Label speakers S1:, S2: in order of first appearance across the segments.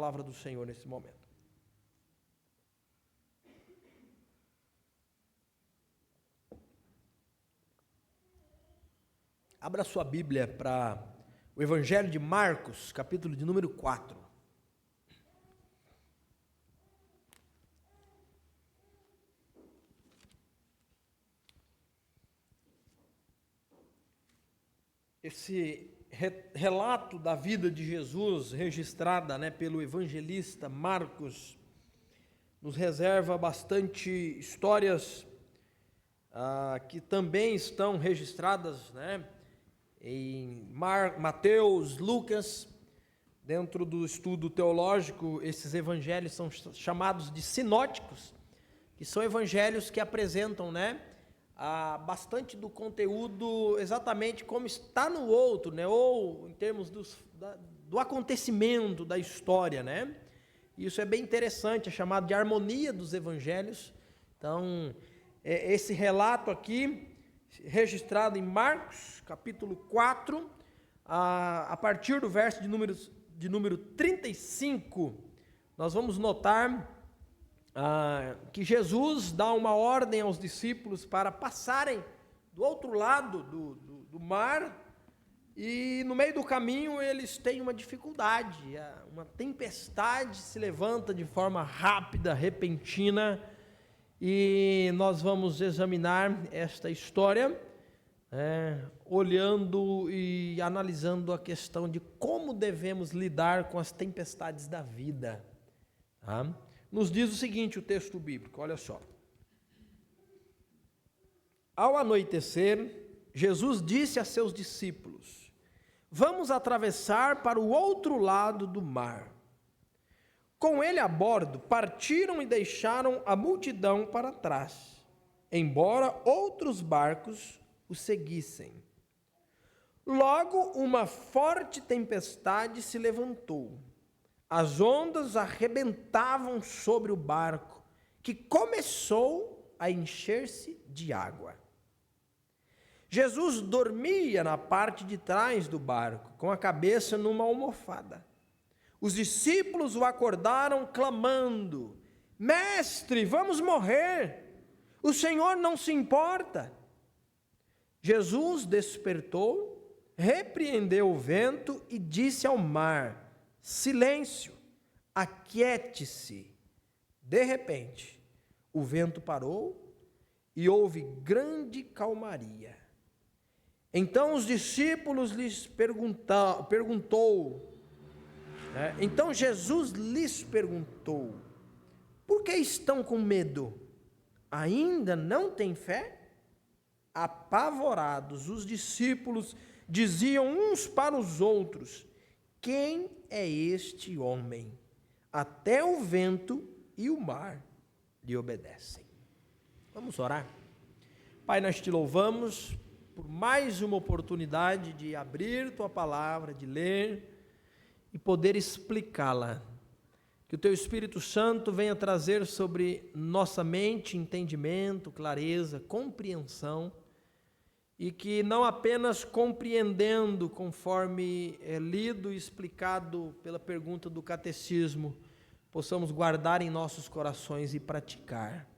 S1: palavra do Senhor nesse momento. Abra sua Bíblia para o Evangelho de Marcos, capítulo de número 4. Esse relato da vida de Jesus, registrada, pelo evangelista Marcos, nos reserva bastante histórias que também estão registradas, em Mateus, Lucas. Dentro do estudo teológico, esses evangelhos são chamados de sinóticos, que são evangelhos que apresentam, bastante do conteúdo exatamente como está no outro, ou em termos do acontecimento da história, Isso é bem interessante, é chamado de harmonia dos evangelhos. Então, esse relato aqui, registrado em Marcos, capítulo 4, a partir do verso de número 35, nós vamos notar que Jesus dá uma ordem aos discípulos para passarem do outro lado do mar, e no meio do caminho eles têm uma dificuldade, uma tempestade se levanta de forma rápida, repentina, e nós vamos examinar esta história, olhando e analisando a questão de como devemos lidar com as tempestades da vida, tá? Nos diz o seguinte, o texto bíblico, olha só. Ao anoitecer, Jesus disse a seus discípulos: vamos atravessar para o outro lado do mar. Com ele a bordo, partiram e deixaram a multidão para trás, embora outros barcos o seguissem. Logo, uma forte tempestade se levantou. As ondas arrebentavam sobre o barco, que começou a encher-se de água. Jesus dormia na parte de trás do barco, com a cabeça numa almofada. Os discípulos o acordaram clamando: Mestre, vamos morrer! O Senhor não se importa. Jesus despertou, repreendeu o vento e disse ao mar: silêncio, aquiete-se. De repente, o vento parou e houve grande calmaria. Então os discípulos Então Jesus lhes perguntou: por que estão com medo? Ainda não têm fé? Apavorados, os discípulos diziam uns para os outros: quem é este homem? Até o vento e o mar lhe obedecem. Vamos orar? Pai, nós te louvamos por mais uma oportunidade de abrir tua palavra, de ler e poder explicá-la. Que o teu Espírito Santo venha trazer sobre nossa mente entendimento, clareza, compreensão, e que não apenas compreendendo conforme é lido e explicado pela pergunta do catecismo, possamos guardar em nossos corações e praticar.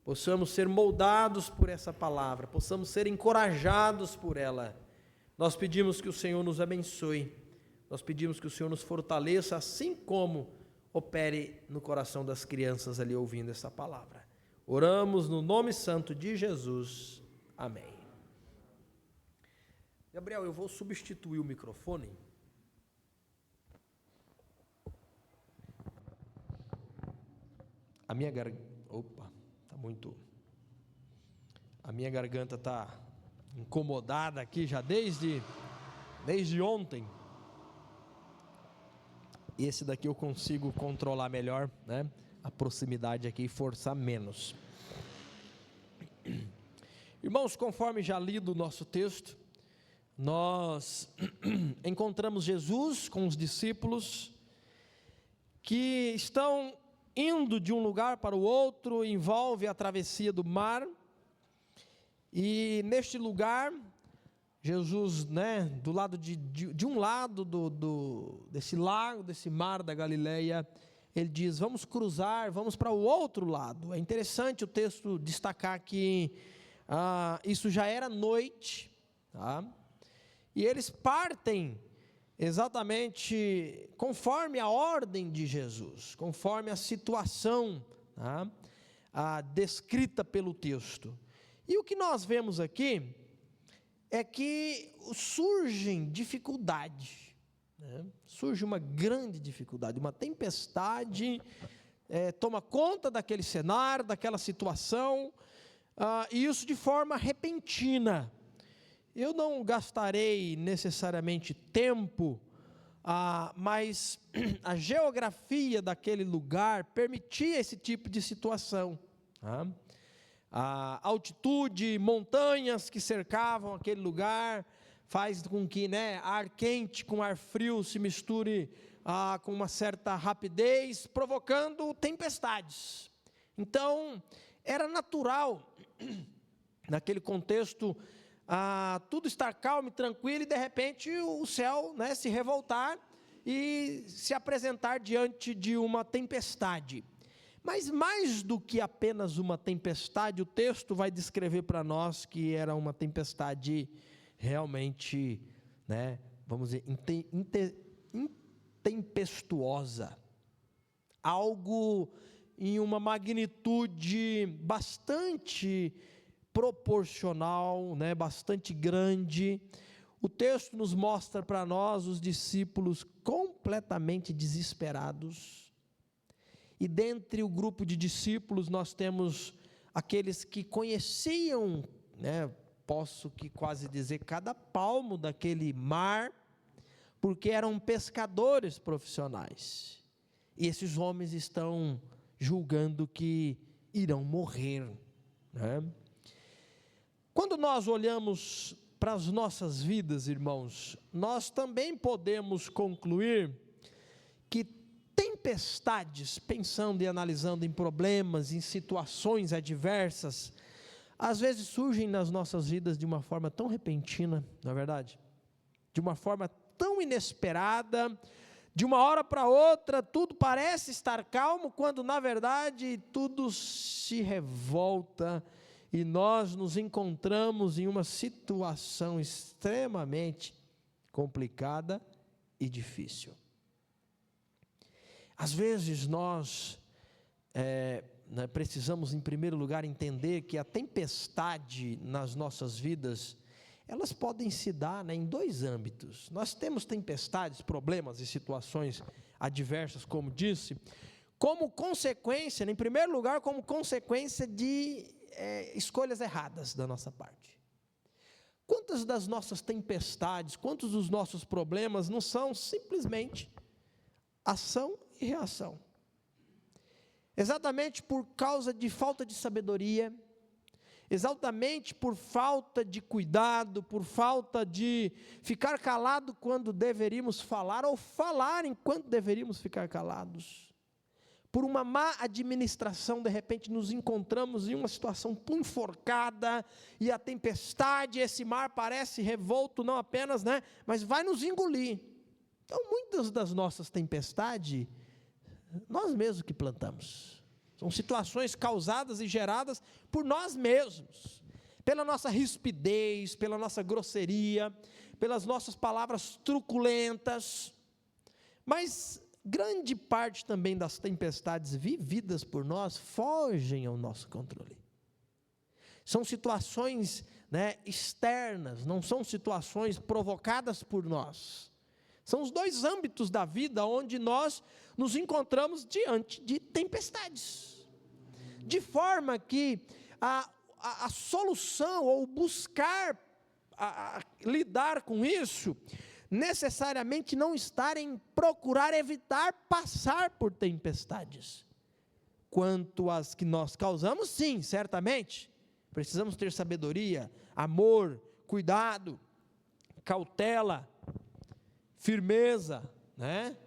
S1: Possamos ser moldados por essa palavra, possamos ser encorajados por ela. Nós pedimos que o Senhor nos abençoe, nós pedimos que o Senhor nos fortaleça, assim como opere no coração das crianças ali ouvindo essa palavra. Oramos no nome santo de Jesus. Amém. Gabriel, eu vou substituir o microfone. A minha garganta... A minha garganta está incomodada aqui já desde ontem. Esse daqui eu consigo controlar melhor, a proximidade aqui e forçar menos. Irmãos, conforme já lido o nosso texto, nós encontramos Jesus com os discípulos que estão indo de um lugar para o outro, envolve a travessia do mar, e neste lugar Jesus, né, do lado de um lado desse lago, desse mar da Galileia, ele diz: vamos cruzar, vamos para o outro lado. É interessante o texto destacar que isso já era noite, tá? E eles partem exatamente conforme a ordem de Jesus, conforme a situação, tá? Descrita pelo texto. E o que nós vemos aqui é que surgem dificuldades, né? Surge uma grande dificuldade, uma tempestade toma conta daquele cenário, daquela situação, e isso de forma repentina. Eu não gastarei necessariamente tempo, mas a geografia daquele lugar permitia esse tipo de situação, tá? A altitude, montanhas que cercavam aquele lugar, faz com que, né, ar quente com ar frio se misture com uma certa rapidez, provocando tempestades. Então, era natural, naquele contexto, tudo estar calmo e tranquilo, e de repente o céu, né, se revoltar e se apresentar diante de uma tempestade. Mas mais do que apenas uma tempestade, o texto vai descrever para nós que era uma tempestade realmente, né, vamos dizer, intempestuosa, algo em uma magnitude bastante proporcional, né, bastante grande. O texto nos mostra para nós os discípulos completamente desesperados. E dentre o grupo de discípulos nós temos aqueles que conheciam, né, posso que quase dizer cada palmo daquele mar, porque eram pescadores profissionais. E esses homens estão julgando que irão morrer, né? Quando nós olhamos para as nossas vidas, irmãos, nós também podemos concluir que tempestades, pensando e analisando em problemas, em situações adversas, às vezes surgem nas nossas vidas de uma forma tão repentina, não é verdade? De uma forma tão inesperada, de uma hora para outra, tudo parece estar calmo, quando na verdade tudo se revolta e nós nos encontramos em uma situação extremamente complicada e difícil. Às vezes nós precisamos, em primeiro lugar, entender que a tempestade nas nossas vidas, elas podem se dar, né, em dois âmbitos. Nós temos tempestades, problemas e situações adversas, como disse, como consequência, em primeiro lugar, como consequência de escolhas erradas da nossa parte. Quantas das nossas tempestades, quantos dos nossos problemas não são simplesmente ação e reação? Exatamente por causa de falta de sabedoria, exatamente por falta de cuidado, por falta de ficar calado quando deveríamos falar, ou falar enquanto deveríamos ficar calados. Por uma má administração, de repente nos encontramos em uma situação enforcada, e a tempestade, esse mar parece revolto, não apenas, né, mas vai nos engolir. Então, muitas das nossas tempestades, nós mesmos que plantamos. São situações causadas e geradas por nós mesmos, pela nossa rispidez, pela nossa grosseria, pelas nossas palavras truculentas. Mas grande parte também das tempestades vividas por nós fogem ao nosso controle. São situações, né, externas, não são situações provocadas por nós. São os dois âmbitos da vida onde nós nos encontramos diante de tempestades. De forma que a solução, ou buscar lidar com isso, necessariamente não estar em procurar evitar passar por tempestades. Quanto às que nós causamos, sim, certamente, precisamos ter sabedoria, amor, cuidado, cautela, firmeza, né?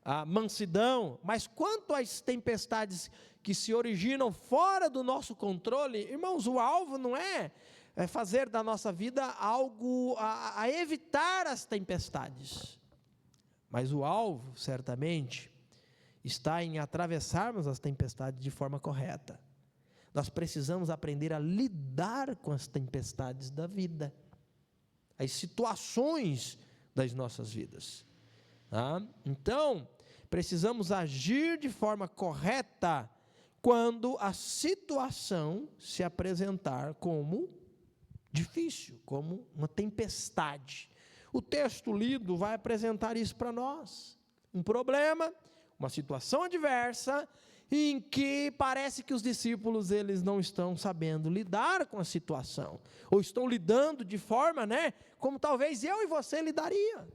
S1: A mansidão. Mas quanto às tempestades que se originam fora do nosso controle, irmãos, o alvo não é fazer da nossa vida algo a evitar as tempestades. Mas o alvo, certamente, está em atravessarmos as tempestades de forma correta. Nós precisamos aprender a lidar com as tempestades da vida, as situações das nossas vidas. Tá? Então, precisamos agir de forma correta quando a situação se apresentar como difícil, como uma tempestade. O texto lido vai apresentar isso para nós. Um problema, uma situação adversa, em que parece que os discípulos eles não estão sabendo lidar com a situação, ou estão lidando de forma, como talvez eu e você lidaria.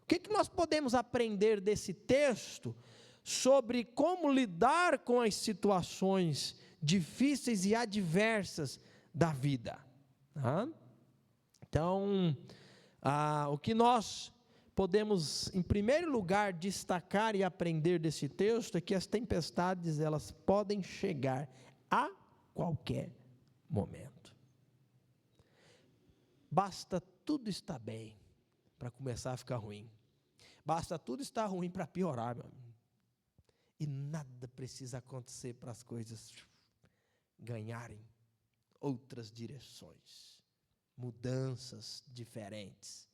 S1: O que nós podemos aprender desse texto sobre como lidar com as situações difíceis e adversas da vida? Então, o que nós podemos, em primeiro lugar, destacar e aprender desse texto é que as tempestades, elas podem chegar a qualquer momento. Basta tudo estar bem para começar a ficar ruim. Basta tudo estar ruim para piorar, meu amigo. E nada precisa acontecer para as coisas ganharem outras direções, mudanças diferentes.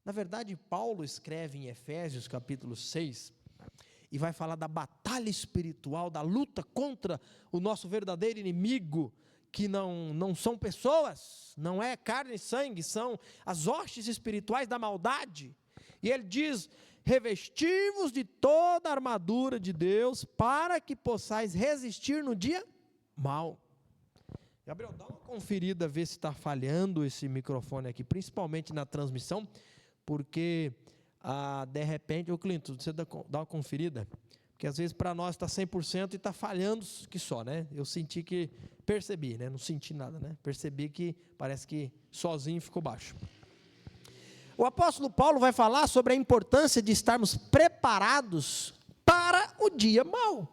S1: Na verdade, Paulo escreve em Efésios capítulo 6, e vai falar da batalha espiritual, da luta contra o nosso verdadeiro inimigo, que não são pessoas, não é carne e sangue, são as hostes espirituais da maldade. E ele diz: revesti-vos de toda a armadura de Deus, para que possais resistir no dia mau. Gabriel, dá uma conferida, ver se está falhando esse microfone aqui, principalmente na transmissão, porque de repente, ô Clinton, você dá uma conferida, porque às vezes para nós está 100% e está falhando que só, eu senti que, percebi, não senti nada, percebi que parece que sozinho ficou baixo. O apóstolo Paulo vai falar sobre a importância de estarmos preparados para o dia mau.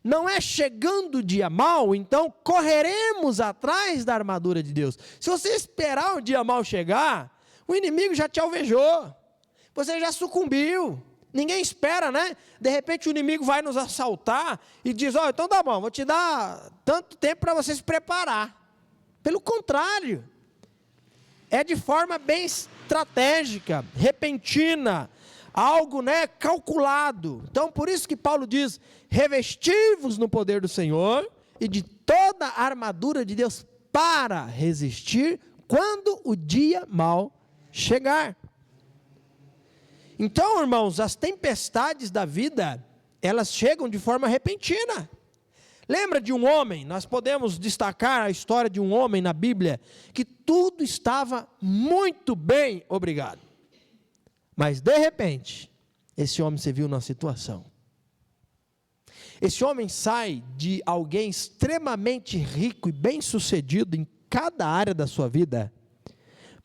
S1: Não é chegando o dia mau, então correremos atrás da armadura de Deus. Se você esperar o dia mau chegar, o inimigo já te alvejou, você já sucumbiu. Ninguém espera, De repente o inimigo vai nos assaltar e diz: então tá bom, vou te dar tanto tempo para você se preparar. Pelo contrário, é de forma bem estratégica, repentina, algo calculado. Então por isso que Paulo diz: revesti-vos no poder do Senhor e de toda a armadura de Deus, para resistir quando o dia mau chegar. Então, irmãos, as tempestades da vida, elas chegam de forma repentina. Lembra de um homem? Nós podemos destacar a história de um homem na Bíblia, que tudo estava muito bem, obrigado. Mas de repente, esse homem se viu numa situação. Esse homem sai de alguém extremamente rico e bem-sucedido em cada área da sua vida,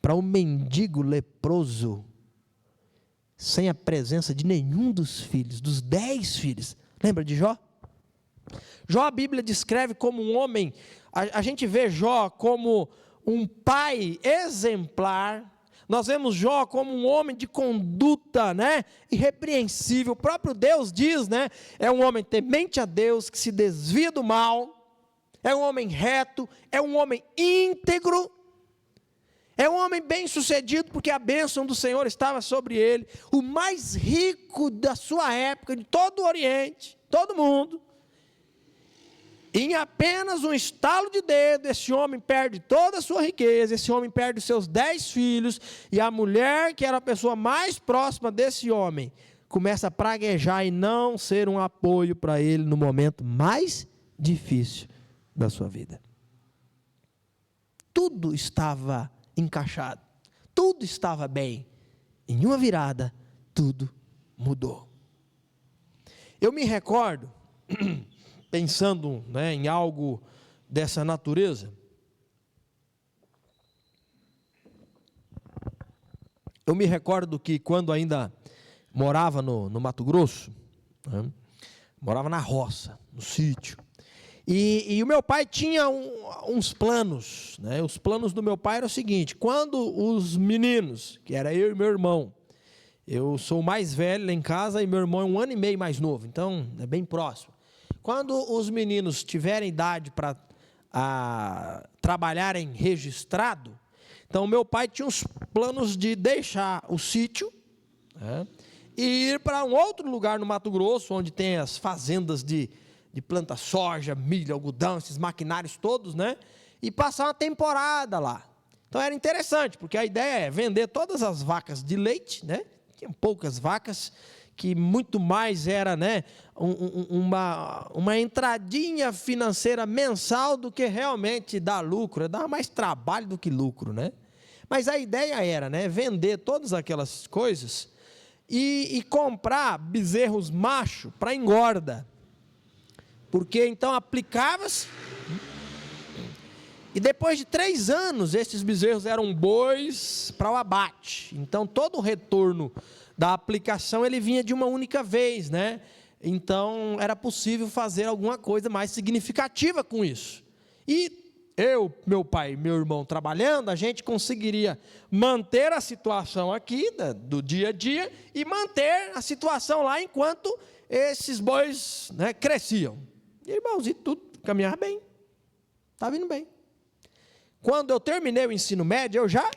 S1: para um mendigo leproso, sem a presença de nenhum dos filhos, dos 10 filhos. Lembra de Jó? Jó, a Bíblia descreve como um homem, a gente vê Jó como um pai exemplar, nós vemos Jó como um homem de conduta, irrepreensível. O próprio Deus diz, é um homem temente a Deus, que se desvia do mal, é um homem reto, é um homem íntegro, é um homem bem sucedido, porque a bênção do Senhor estava sobre ele, o mais rico da sua época, de todo o Oriente, todo mundo. Em apenas um estalo de dedo, esse homem perde toda a sua riqueza, esse homem perde os seus 10 filhos, e a mulher, que era a pessoa mais próxima desse homem, começa a praguejar e não ser um apoio para ele no momento mais difícil da sua vida. Tudo estava encaixado, tudo estava bem. Em uma virada, tudo mudou. Eu me recordo, pensando em algo dessa natureza, eu me recordo que quando ainda morava no Mato Grosso, morava na roça, no sítio, E o meu pai tinha uns planos, né? Os planos do meu pai eram o seguinte: quando os meninos, que era eu e meu irmão, eu sou o mais velho lá em casa e meu irmão é 1 ano e meio mais novo, então é bem próximo. Quando os meninos tiverem idade para trabalharem registrado, então meu pai tinha os planos de deixar o sítio, né, e ir para um outro lugar no Mato Grosso, onde tem as fazendas de planta soja, milho, algodão, esses maquinários todos, né, e passar uma temporada lá. Então era interessante, porque a ideia é vender todas as vacas de leite, né, tinha poucas vacas, que muito mais era, né, uma entradinha financeira mensal do que realmente dar lucro, dava mais trabalho do que lucro, né? Mas a ideia era, né, vender todas aquelas coisas e comprar bezerros macho para engorda, porque então aplicava-se, e depois de 3 anos esses bezerros eram bois para o abate, então todo o retorno da aplicação ele vinha de uma única vez, né? Então era possível fazer alguma coisa mais significativa com isso. E eu, meu pai e meu irmão trabalhando, a gente conseguiria manter a situação aqui do dia a dia e manter a situação lá enquanto esses bois, né, cresciam. E, irmãos, e tudo caminhava bem, estava indo bem. Quando eu terminei o ensino médio, eu já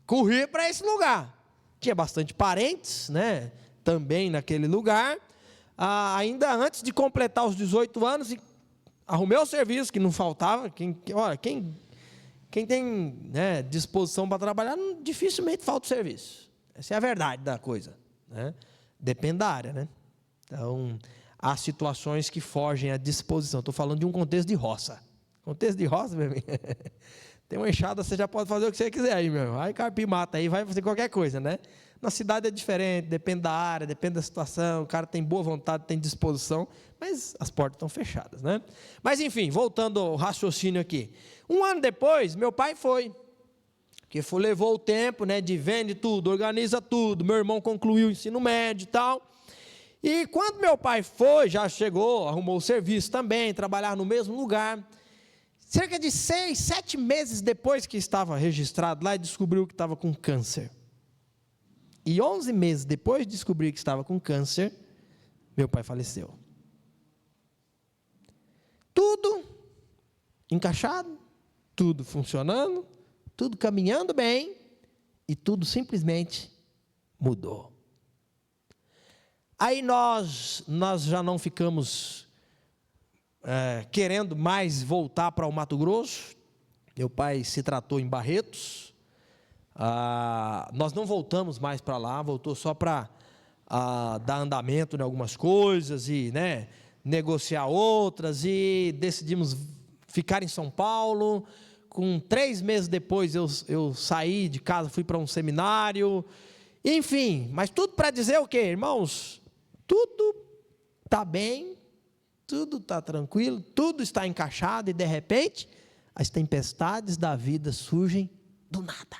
S1: corri para esse lugar. Tinha bastante parentes, né, também naquele lugar. Ainda antes de completar os 18 anos, arrumei o serviço, que não faltava. Quem tem, né, disposição para trabalhar, dificilmente falta o serviço. Essa é a verdade da coisa, né? Depende da área, né? Então, há situações que fogem à disposição. Estou falando de um contexto de roça. Contexto de roça, meu amigo. Tem uma enxada, você já pode fazer o que você quiser aí, meu irmão. Aí carpir mata aí, vai fazer qualquer coisa, né? Na cidade é diferente, depende da área, depende da situação, o cara tem boa vontade, tem disposição, mas as portas estão fechadas, né? Mas enfim, voltando ao raciocínio aqui. 1 ano depois, meu pai foi, porque levou o tempo, né, de vende tudo, organiza tudo, meu irmão concluiu o ensino médio e tal. E quando meu pai foi, já chegou, arrumou o serviço também, trabalhar no mesmo lugar. Cerca de 6, 7 meses depois que estava registrado lá, descobriu que estava com câncer. E 11 meses depois de descobrir que estava com câncer, meu pai faleceu. Tudo encaixado, tudo funcionando, tudo caminhando bem, e tudo simplesmente mudou. Aí nós já não ficamos querendo mais voltar para o Mato Grosso. Meu pai se tratou em Barretos. Nós não voltamos mais para lá, voltou só para dar andamento em algumas coisas e, né, negociar outras, e decidimos ficar em São Paulo. Com 3 meses depois eu saí de casa, fui para um seminário, enfim, mas tudo para dizer o quê, irmãos? Tudo está bem, tudo está tranquilo, tudo está encaixado, e de repente as tempestades da vida surgem do nada.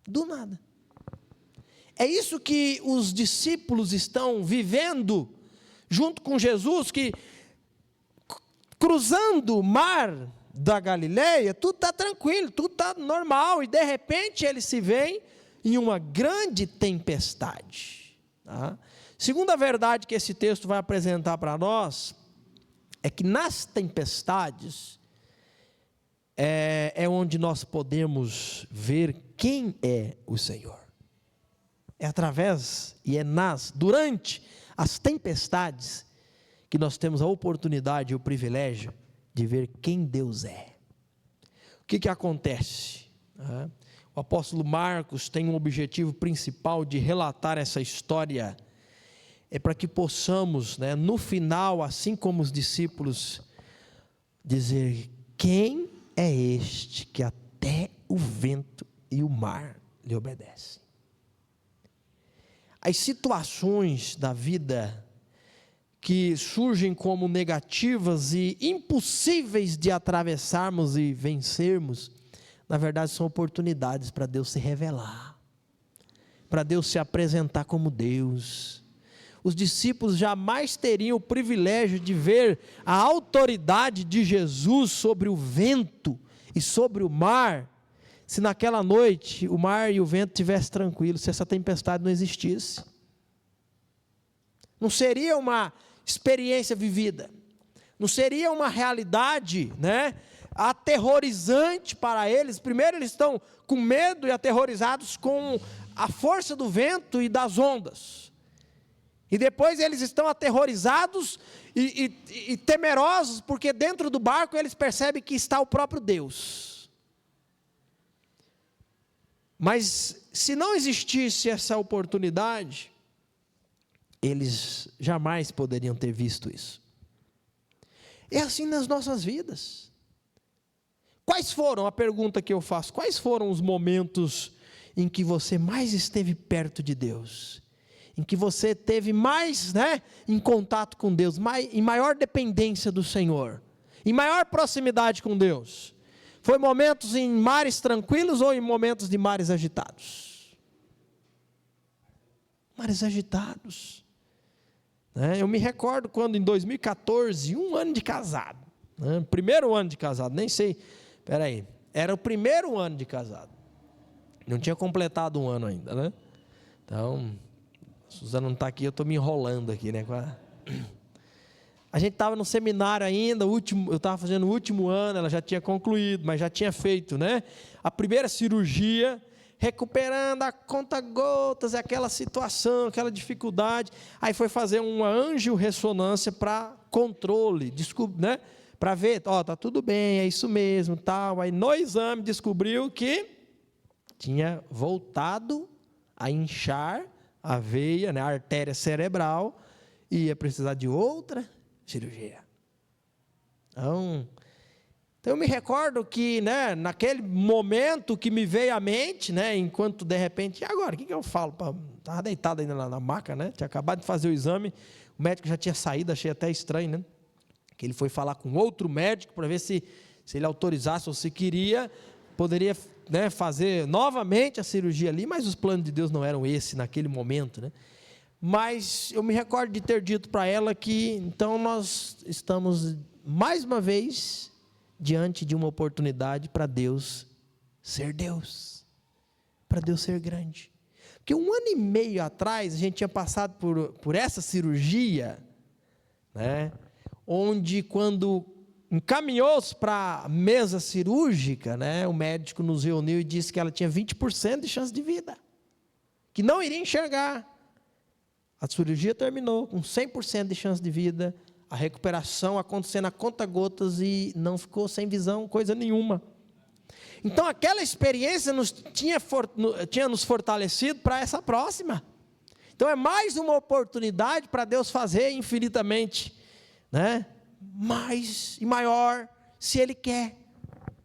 S1: Do nada. É isso que os discípulos estão vivendo junto com Jesus, que cruzando o mar da Galileia, tudo está tranquilo, tudo está normal, e de repente eles se veem em uma grande tempestade. Tá? Segunda verdade que esse texto vai apresentar para nós é que nas tempestades é onde nós podemos ver quem é o Senhor. É através e durante as tempestades que nós temos a oportunidade e o privilégio de ver quem Deus é. O que acontece? O apóstolo Marcos tem um objetivo principal de relatar essa história, é para que possamos, né, no final, assim como os discípulos, dizer: quem é este que até o vento e o mar lhe obedecem? As situações da vida que surgem como negativas e impossíveis de atravessarmos e vencermos, na verdade são oportunidades para Deus se revelar, para Deus se apresentar como Deus. os discípulos jamais teriam o privilégio de ver a autoridade de Jesus sobre o vento e sobre o mar, se naquela noite o mar e o vento estivessem tranquilos, se essa tempestade não existisse. Não seria uma experiência vivida, não seria uma realidade, né, aterrorizante para eles. Primeiro eles estão com medo e aterrorizados com a força do vento e das ondas, e depois eles estão aterrorizados e temerosos, porque dentro do barco eles percebem que está o próprio Deus. Mas se não existisse essa oportunidade, eles jamais poderiam ter visto isso. É assim nas nossas vidas. Quais foram, a pergunta que eu faço, quais foram os momentos em que você mais esteve perto de Deus? Em que você teve mais, em contato com Deus, em maior dependência do Senhor, em maior proximidade com Deus? Foi momentos em mares tranquilos ou em momentos de mares agitados? Mares agitados. Eu me recordo quando em 2014, 1 ano de casado, primeiro ano de casado, nem sei, era o primeiro ano de casado, não tinha completado 1 ano ainda, então, a Suzana não está aqui, eu estou me enrolando aqui, a gente estava no seminário ainda, eu estava fazendo o último ano, ela já tinha concluído, mas já tinha feito, a primeira cirurgia, recuperando a conta-gotas, aquela situação, aquela dificuldade, aí foi fazer uma angiorressonância para controle, para ver, está tudo bem, é isso mesmo, tal. Aí no exame descobriu que tinha voltado a inchar a veia, a artéria cerebral, e ia precisar de outra cirurgia. Então eu me recordo que, naquele momento que me veio à mente, enquanto de repente, e agora, o que eu falo? Estava deitado ainda na maca, tinha acabado de fazer o exame, o médico já tinha saído, achei até estranho, que ele foi falar com outro médico, para ver se ele autorizasse ou se queria, poderia fazer novamente a cirurgia ali, mas os planos de Deus não eram esse naquele momento, Mas eu me recordo de ter dito para ela que, então nós estamos, mais uma vez, diante de uma oportunidade para Deus ser Deus, para Deus ser grande. Porque 1 ano e meio atrás, a gente tinha passado por essa cirurgia, onde quando encaminhou-se para a mesa cirúrgica, o médico nos reuniu e disse que ela tinha 20% de chance de vida, que não iria enxergar. A cirurgia terminou com 100% de chance de vida, a recuperação acontecendo a conta-gotas e não ficou sem visão, coisa nenhuma. Então aquela experiência tinha nos fortalecido para essa próxima. Então é mais uma oportunidade para Deus fazer infinitamente, mais e maior, se Ele quer,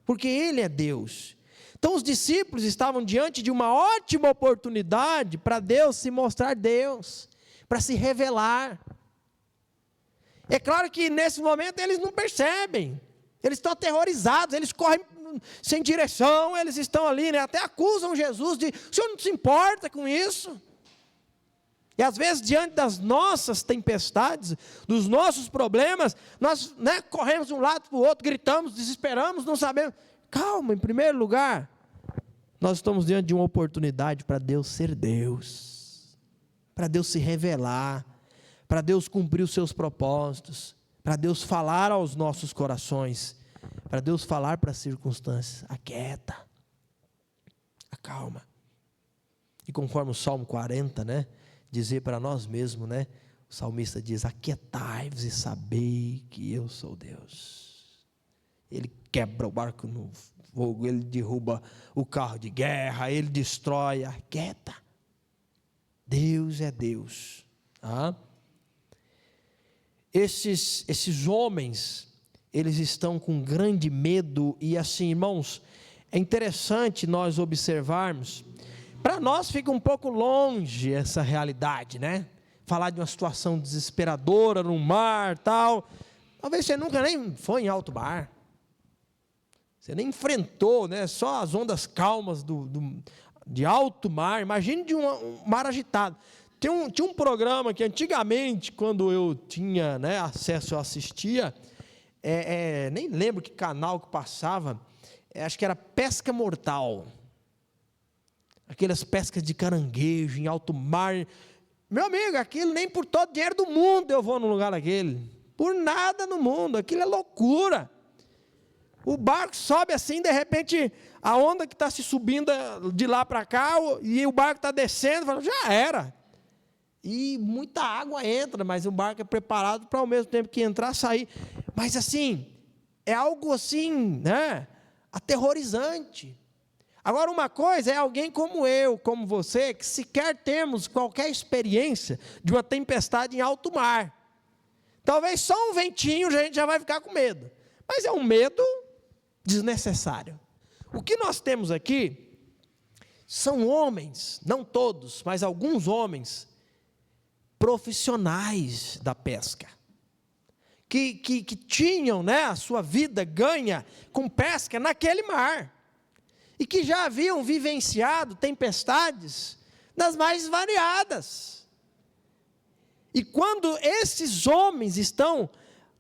S1: porque Ele é Deus. Então os discípulos estavam diante de uma ótima oportunidade para Deus se mostrar Deus, para se revelar. É claro que nesse momento eles não percebem, eles estão aterrorizados, eles correm sem direção, eles estão ali, até acusam Jesus de, o Senhor não se importa com isso? E às vezes diante das nossas tempestades, dos nossos problemas, nós corremos de um lado para o outro, gritamos, desesperamos, não sabemos. Calma, em primeiro lugar, nós estamos diante de uma oportunidade para Deus ser Deus, para Deus se revelar, para Deus cumprir os seus propósitos, para Deus falar aos nossos corações, para Deus falar para as circunstâncias. Aquieta, acalma. E conforme o Salmo 40, dizer para nós mesmos, o salmista diz, aquietai-vos e sabei que eu sou Deus. Ele quebra o barco no fogo, ele derruba o carro de guerra, ele destrói, aquieta. Deus é Deus. Esses homens, eles estão com grande medo, e assim, irmãos, é interessante nós observarmos, para nós fica um pouco longe essa realidade, falar de uma situação desesperadora no mar, tal, talvez você nunca nem foi em alto mar, você nem enfrentou, só as ondas calmas de alto mar, imagine de um mar agitado. Tinha um programa que antigamente, quando eu tinha, né, acesso, eu assistia, nem lembro que canal que passava, acho que era Pesca Mortal. Aquelas pescas de caranguejo em alto mar. Meu amigo, aquilo nem por todo o dinheiro do mundo eu vou num lugar daquele. Por nada no mundo, aquilo é loucura. O barco sobe assim, de repente, a onda que está se subindo de lá para cá, e o barco está descendo, fala, já era. E muita água entra, mas o barco é preparado para ao mesmo tempo que entrar, sair. Mas assim, é algo assim, né, aterrorizante. Agora, uma coisa é alguém como eu, como você, que sequer temos qualquer experiência de uma tempestade em alto mar. Talvez só um ventinho a gente já vai ficar com medo. Mas é um medo desnecessário. O que nós temos aqui são homens, não todos, mas alguns homens profissionais da pesca, que tinham, né, a sua vida ganha com pesca naquele mar, e que já haviam vivenciado tempestades das mais variadas. E quando esses homens estão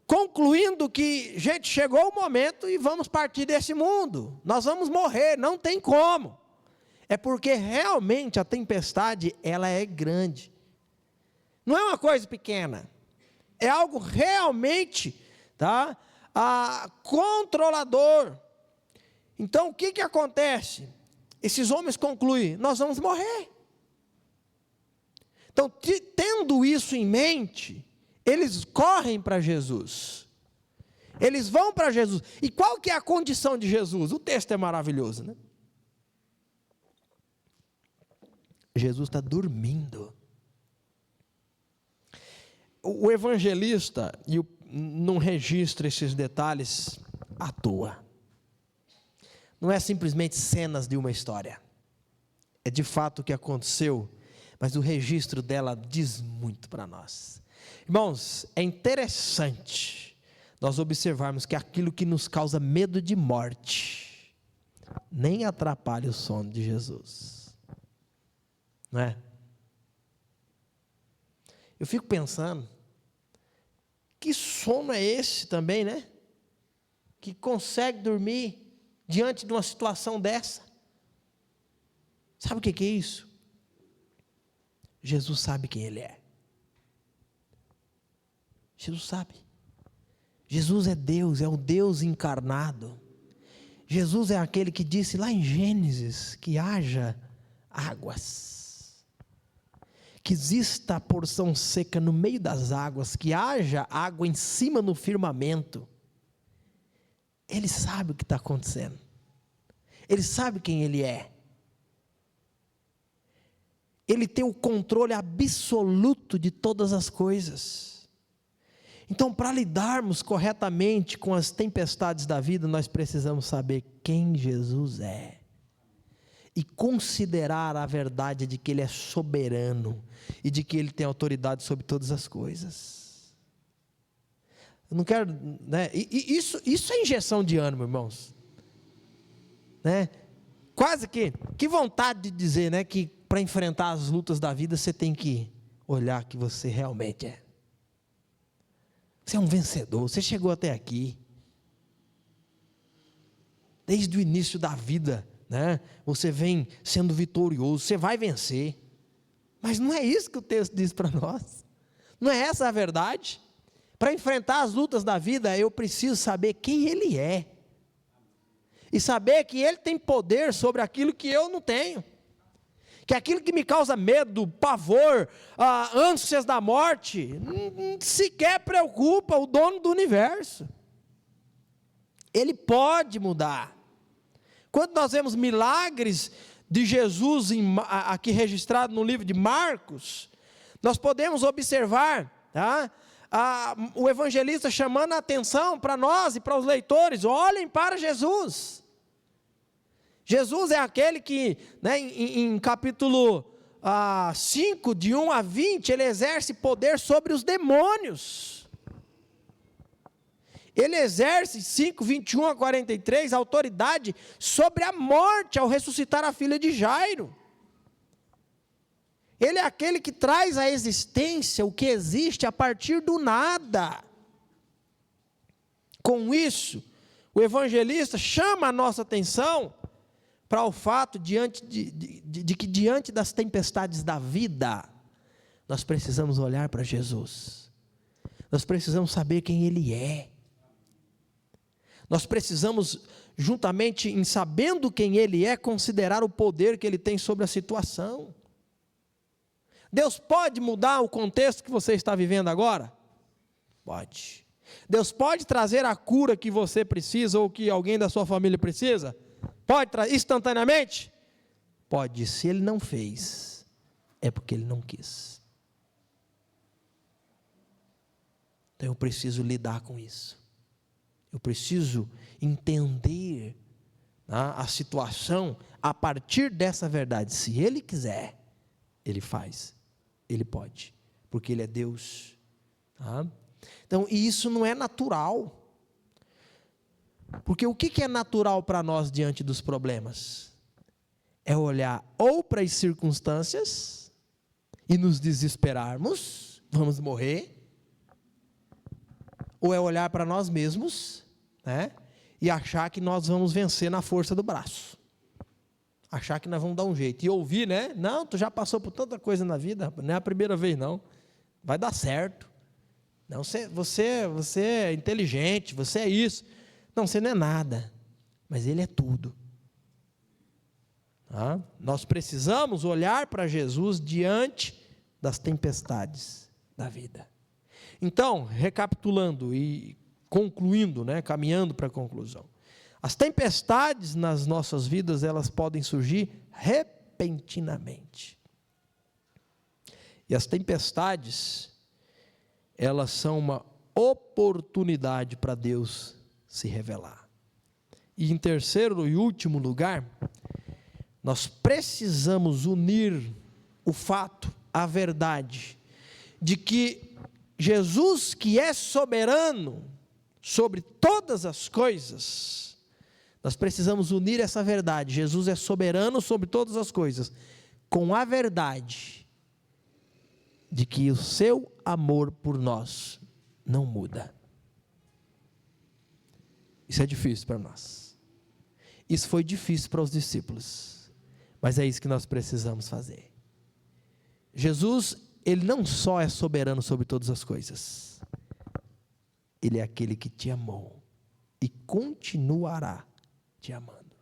S1: concluindo que, gente, chegou o momento e vamos partir desse mundo, nós vamos morrer, não tem como, é porque realmente a tempestade, ela é grande, não é uma coisa pequena, é algo realmente, tá, controlador. Então, o que acontece? Esses homens concluem, nós vamos morrer. Então, tendo isso em mente, eles correm para Jesus. Eles vão para Jesus. E qual que é a condição de Jesus? O texto é maravilhoso, né? Jesus está dormindo. O evangelista não registra esses detalhes à toa. Não é simplesmente cenas de uma história. É de fato o que aconteceu, mas o registro dela diz muito para nós. Irmãos, é interessante nós observarmos que aquilo que nos causa medo de morte nem atrapalha o sono de Jesus. Não é? Eu fico pensando, que sono é esse também, né? Que consegue dormir diante de uma situação dessa. Sabe o que é isso? Jesus sabe quem Ele é. Jesus sabe. Jesus é Deus, é o Deus encarnado. Jesus é aquele que disse lá em Gênesis que haja águas, que exista a porção seca no meio das águas, que haja água em cima no firmamento. Ele sabe o que está acontecendo. Ele sabe quem Ele é. Ele tem o controle absoluto de todas as coisas. Então, para lidarmos corretamente com as tempestades da vida, nós precisamos saber quem Jesus é. E considerar a verdade de que Ele é soberano e de que Ele tem autoridade sobre todas as coisas. Eu não quero, né? Isso é injeção de ânimo, irmãos. Né? Quase que vontade de dizer, né, que para enfrentar as lutas da vida você tem que olhar que você realmente é. Você é um vencedor, você chegou até aqui. Desde o início da vida, né, você vem sendo vitorioso, você vai vencer. Mas não é isso que o texto diz para nós. Não é essa a verdade. Para enfrentar as lutas da vida, eu preciso saber quem Ele é. E saber que Ele tem poder sobre aquilo que eu não tenho. Que aquilo que me causa medo, pavor, ânsias da morte, sequer preocupa o dono do universo. Ele pode mudar. Quando nós vemos milagres de Jesus aqui registrado no livro de Marcos, nós podemos observar, tá, o evangelista chamando a atenção para nós e para os leitores: olhem para Jesus. Jesus é aquele que, né, em capítulo 5, de 1 a 20, ele exerce poder sobre os demônios. Ele exerce, 5, 21 a 43, autoridade sobre a morte ao ressuscitar a filha de Jairo. Ele é aquele que traz à existência o que existe a partir do nada. Com isso, o evangelista chama a nossa atenção para o fato de que diante das tempestades da vida, nós precisamos olhar para Jesus. Nós precisamos saber quem Ele é. Nós precisamos, juntamente em sabendo quem Ele é, considerar o poder que Ele tem sobre a situação. Deus pode mudar o contexto que você está vivendo agora? Pode. Deus pode trazer a cura que você precisa ou que alguém da sua família precisa? Pode trazer instantaneamente? Pode. Se Ele não fez, é porque Ele não quis. Então eu preciso lidar com isso. Eu preciso entender a situação a partir dessa verdade. Se Ele quiser, Ele faz. Ele pode, porque Ele é Deus. Tá? Então, e isso não é natural. Porque o que é natural para nós diante dos problemas? É olhar ou para as circunstâncias e nos desesperarmos, vamos morrer, ou é olhar para nós mesmos, né, e achar que nós vamos vencer na força do braço. Achar que nós vamos dar um jeito. E ouvir, né? Não, tu já passou por tanta coisa na vida, não é a primeira vez não. Vai dar certo. Não, você é inteligente, você é isso. Não, você não é nada. Mas Ele é tudo. Tá? Nós precisamos olhar para Jesus diante das tempestades da vida. Então, recapitulando e concluindo, né, caminhando para a conclusão. As tempestades nas nossas vidas, elas podem surgir repentinamente. E as tempestades, elas são uma oportunidade para Deus se revelar. E em terceiro e último lugar, nós precisamos unir o fato, a verdade, de que Jesus, que é soberano sobre todas as coisas, nós precisamos unir essa verdade. Jesus é soberano sobre todas as coisas, com a verdade de que o seu amor por nós não muda. Isso é difícil para nós. Isso foi difícil para os discípulos, mas é isso que nós precisamos fazer. Jesus, Ele não só é soberano sobre todas as coisas, Ele é aquele que te amou e continuará te amando.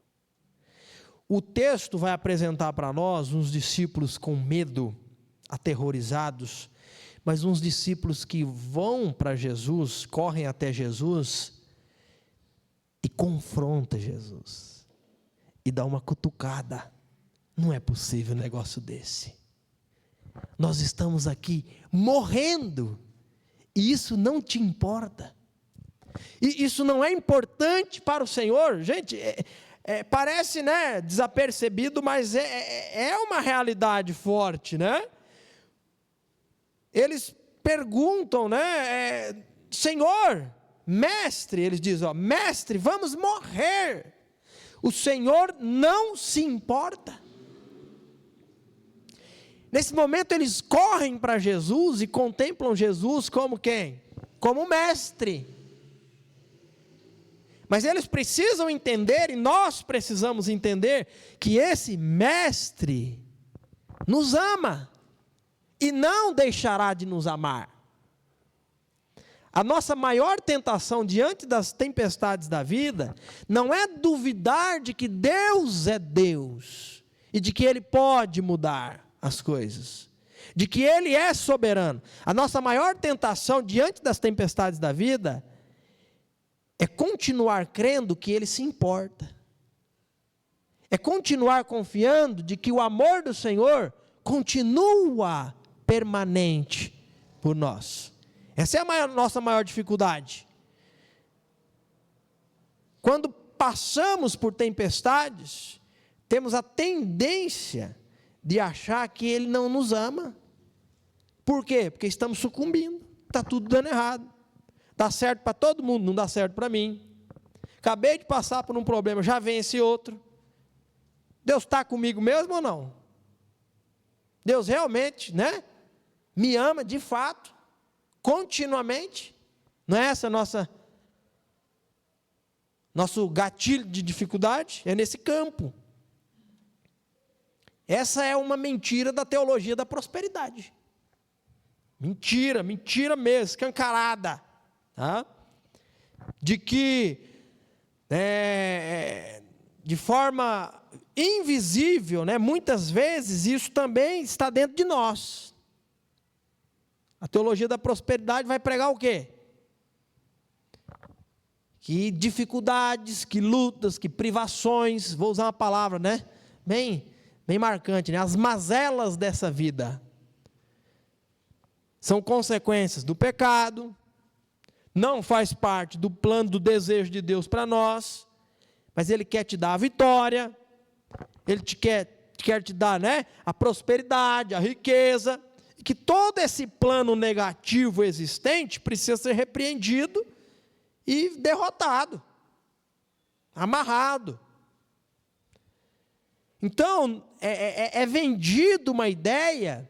S1: O texto vai apresentar para nós uns discípulos com medo, aterrorizados, mas uns discípulos que vão para Jesus, correm até Jesus e confrontam Jesus e dá uma cutucada. Não é possível um negócio desse. Nós estamos aqui morrendo e isso não te importa. E isso não é importante para o Senhor. Gente, parece, né, desapercebido, mas é uma realidade forte, né? Eles perguntam, né, Senhor, mestre, eles dizem, mestre, vamos morrer. O Senhor não se importa. Nesse momento eles correm para Jesus e contemplam Jesus como quem? Como mestre. Mas eles precisam entender, e nós precisamos entender, que esse mestre nos ama e não deixará de nos amar. A nossa maior tentação diante das tempestades da vida não é duvidar de que Deus é Deus e de que Ele pode mudar as coisas, de que Ele é soberano. A nossa maior tentação diante das tempestades da vida é continuar crendo que Ele se importa. É continuar confiando de que o amor do Senhor continua permanente por nós. Essa é a nossa maior dificuldade. Quando passamos por tempestades, temos a tendência de achar que Ele não nos ama. Por quê? Porque estamos sucumbindo. Está tudo dando errado. Dá certo para todo mundo, não dá certo para mim. Acabei de passar por um problema, já vem esse outro. Deus está comigo mesmo ou não? Deus realmente, né, me ama de fato, continuamente. Não é essa nosso gatilho de dificuldade? É nesse campo. Essa é uma mentira da teologia da prosperidade. Mentira mesmo, escancarada. Tá? De que, de forma invisível, né, muitas vezes, isso também está dentro de nós. A teologia da prosperidade vai pregar o quê? Que dificuldades, que lutas, que privações, vou usar uma palavra, né, bem marcante, né? As mazelas dessa vida são consequências do pecado, não faz parte do plano, do desejo de Deus para nós, mas Ele quer te dar a vitória, Ele quer te dar, né, a prosperidade, a riqueza, e que todo esse plano negativo existente precisa ser repreendido e derrotado, amarrado. Então, é vendido uma ideia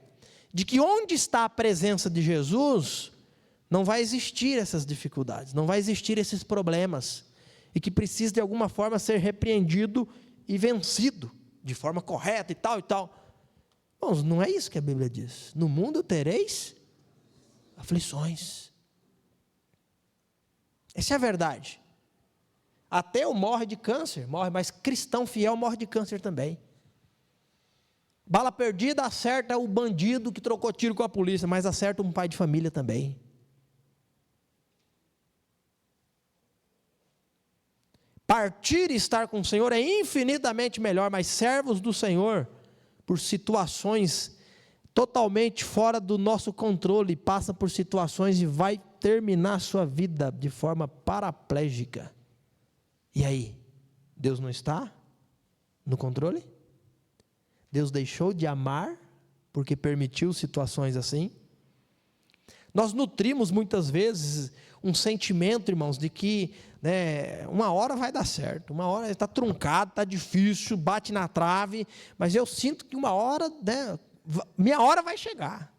S1: de que onde está a presença de Jesus, não vai existir essas dificuldades, não vai existir esses problemas, e que precisa de alguma forma ser repreendido e vencido, de forma correta e tal e tal. Bom, não é isso que a Bíblia diz. No mundo tereis aflições. Essa é a verdade. Ateu morre de câncer, mas cristão fiel morre de câncer também. Bala perdida acerta o bandido que trocou tiro com a polícia, mas acerta um pai de família também. Partir e estar com o Senhor é infinitamente melhor, mas servos do Senhor, por situações totalmente fora do nosso controle, passa por situações e vai terminar a sua vida de forma paraplégica. E aí? Deus não está no controle? Deus deixou de amar porque permitiu situações assim? Nós nutrimos muitas vezes um sentimento, irmãos, de que, né, uma hora vai dar certo, uma hora está truncado, está difícil, bate na trave, mas eu sinto que uma hora, né, minha hora vai chegar.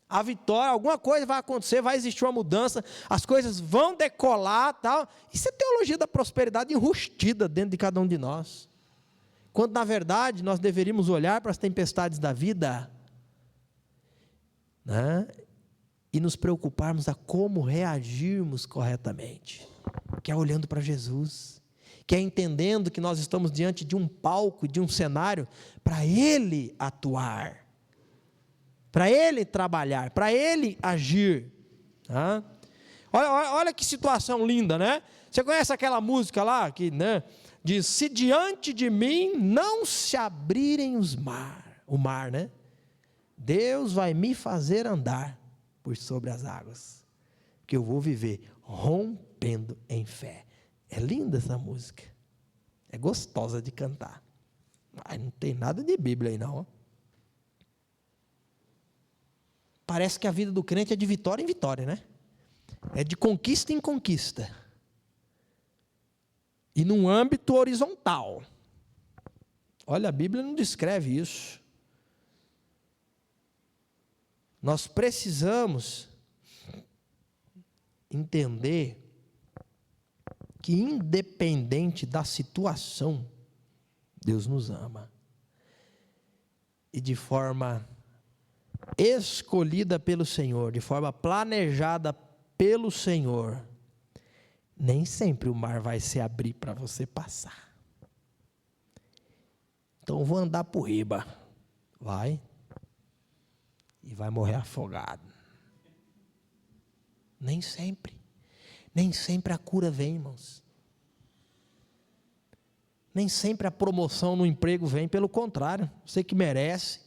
S1: A vitória, alguma coisa vai acontecer, vai existir uma mudança, as coisas vão decolar, tal. Isso é teologia da prosperidade enrustida dentro de cada um de nós. Quando, na verdade, nós deveríamos olhar para as tempestades da vida, né, e nos preocuparmos a como reagirmos corretamente, que é olhando para Jesus, que é entendendo que nós estamos diante de um palco, de um cenário, para Ele atuar, para Ele trabalhar, para Ele agir. Tá? Olha que situação linda, né? Você conhece aquela música lá, que, né, diz, se diante de mim não se abrirem o mar, né? Deus vai me fazer andar por sobre as águas, que eu vou viver rompendo em fé. É linda essa música, é gostosa de cantar, mas não tem nada de Bíblia aí não. Parece que a vida do crente é de vitória em vitória, né? É de conquista em conquista, e num âmbito horizontal. Olha, a Bíblia não descreve isso. Nós precisamos entender que, independente da situação, Deus nos ama. E de forma escolhida pelo Senhor, de forma planejada pelo Senhor, nem sempre o mar vai se abrir para você passar. Então, vou andar por riba. Vai. E vai morrer afogado. Nem sempre a cura vem, irmãos. Nem sempre a promoção no emprego vem, pelo contrário, você que merece,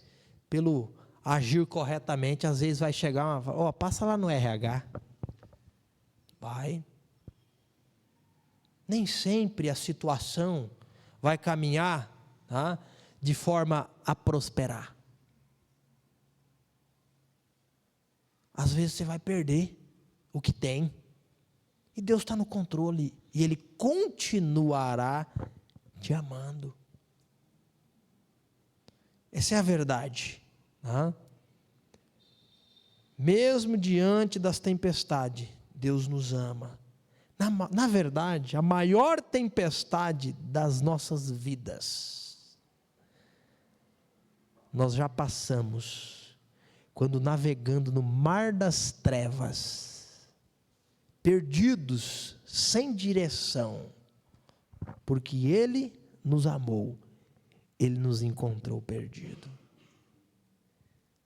S1: pelo agir corretamente, às vezes vai chegar passa lá no RH. Vai. Nem sempre a situação vai caminhar, tá, de forma a prosperar. Às vezes você vai perder o que tem. E Deus está no controle. E Ele continuará te amando. Essa é a verdade. Tá? Mesmo diante das tempestades, Deus nos ama. Na verdade, a maior tempestade das nossas vidas, nós já passamos, quando navegando no mar das trevas, perdidos, sem direção, porque Ele nos amou, Ele nos encontrou perdido.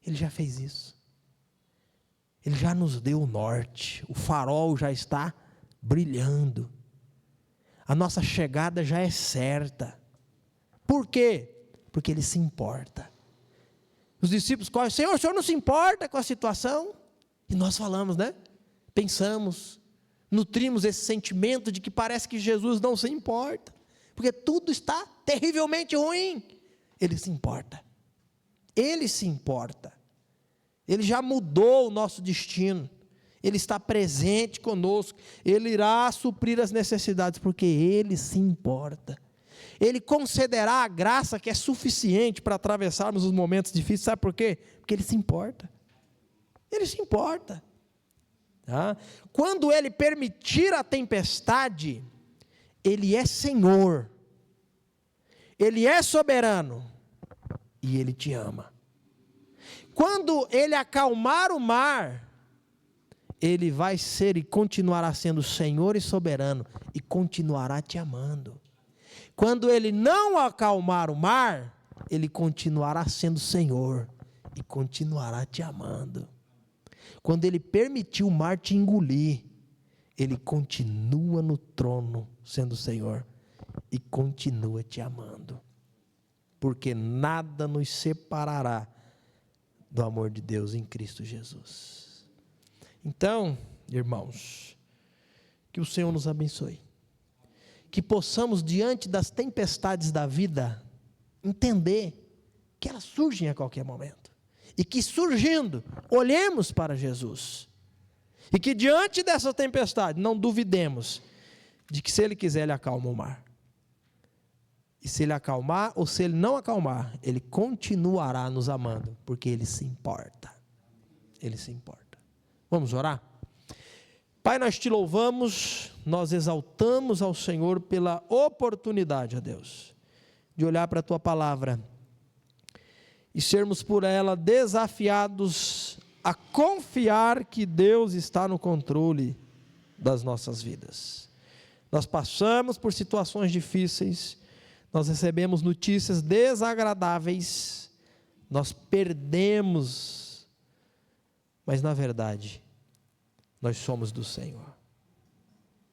S1: Ele já fez isso. Ele já nos deu o norte, o farol já está brilhando, a nossa chegada já é certa. Por quê? Porque Ele se importa. Os discípulos correm: Senhor, o Senhor não se importa com a situação? E nós falamos, né? Pensamos, nutrimos esse sentimento de que parece que Jesus não se importa, porque tudo está terrivelmente ruim. Ele se importa. Ele se importa. Ele já mudou o nosso destino. Ele está presente conosco. Ele irá suprir as necessidades, porque Ele se importa. Ele concederá a graça que é suficiente para atravessarmos os momentos difíceis. Sabe por quê? Porque Ele se importa. Ele se importa. Tá? Quando Ele permitir a tempestade, Ele é Senhor. Ele é soberano. E Ele te ama. Quando Ele acalmar o mar, Ele vai ser e continuará sendo Senhor e soberano, e continuará te amando. Quando Ele não acalmar o mar, Ele continuará sendo Senhor, e continuará te amando. Quando Ele permitir o mar te engolir, Ele continua no trono sendo Senhor, e continua te amando. Porque nada nos separará do amor de Deus em Cristo Jesus. Então, irmãos, que o Senhor nos abençoe, que possamos, diante das tempestades da vida, entender que elas surgem a qualquer momento, e que surgindo, olhemos para Jesus, e que diante dessa tempestade, não duvidemos, de que se Ele quiser, Ele acalma o mar, e se Ele acalmar, ou se Ele não acalmar, Ele continuará nos amando, porque Ele se importa. Ele se importa. Vamos orar? Pai, nós te louvamos, nós exaltamos ao Senhor pela oportunidade, ó Deus, de olhar para a Tua palavra, e sermos por ela desafiados a confiar que Deus está no controle das nossas vidas. Nós passamos por situações difíceis, nós recebemos notícias desagradáveis, nós perdemos, mas na verdade, nós somos do Senhor.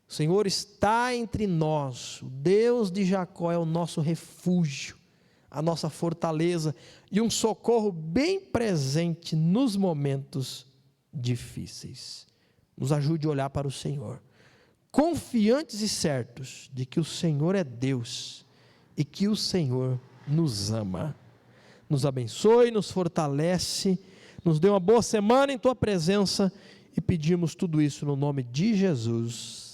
S1: O Senhor está entre nós, o Deus de Jacó é o nosso refúgio, a nossa fortaleza e um socorro bem presente nos momentos difíceis. Nos ajude a olhar para o Senhor, confiantes e certos de que o Senhor é Deus, e que o Senhor nos ama. Nos abençoe, nos fortalece, nos dê uma boa semana em Tua presença, e pedimos tudo isso no nome de Jesus.